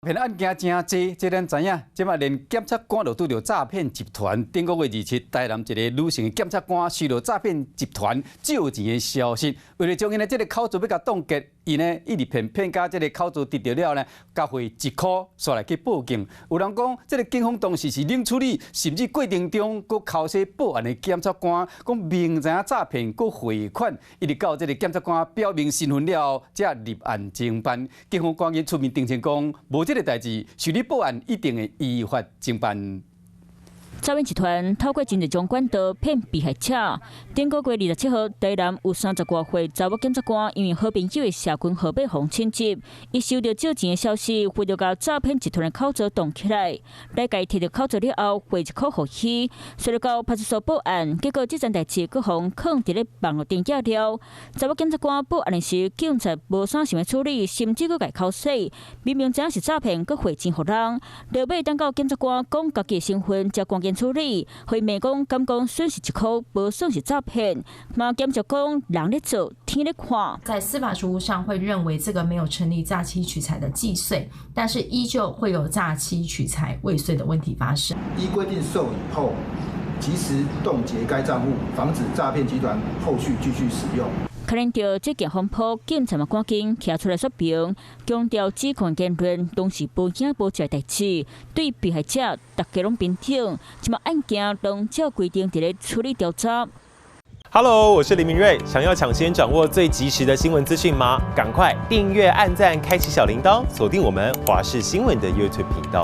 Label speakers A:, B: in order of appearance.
A: 骗案件真多，这咱知影。即马连检察官都拄着诈骗集团。顶个月27，台南一个女性检察官收到诈骗集团借钱的消息，为了将因的这个口座要甲冻结，伊呢一直骗到这个口座得到了呢，交汇1箍，煞来去报警。有人讲，这个警方当时是冷处理，甚至过程中佫敲说报案的检察官，讲明知影诈骗佫汇款，一直到这个检察官表明身份了后，才立案侦办。警方官员出面澄清讲，无这个代志，受理报案一定会依法侦办。
B: 诈骗集团透过真侪种管道骗被害者。顶个月27号，台南有30多岁查某检察官，因为好朋友的社群河北红亲戚，伊收到借钱的消息，为了甲诈骗集团的口座动起来，来家摕到口座了后，汇1箍互伊，随了到派出所报案，结果这件代志佫互藏伫咧网络顶架了。查某检察官报案的时，警察无啥想要处理，甚至佫家口说，明明知影是诈骗，佫汇钱互人。落尾等到检察官讲家己的身份，才关键处理，会骂讲敢讲损失1箍，无算是诈骗。嘛检察讲人咧做，天咧看。
C: 在司法实务上会认为这个没有成立诈欺取财的既遂，但是依旧会有诈欺取财未遂的问题发生。
D: 依规定受理后，及时冻结该账户，防止诈骗集团后续继续使用。
B: 可能到这件风波，警察嘛赶紧站出来说明，强调指控言论都是无影无迹的代志，对被害者大家拢平等，即嘛案件拢照规定伫咧处理调查。
E: Hello， 我是林明瑞，想要抢先掌握最及时的新闻资讯吗？赶快订阅、按赞、开启小铃铛，锁定我们华视新闻的 YouTube 频道。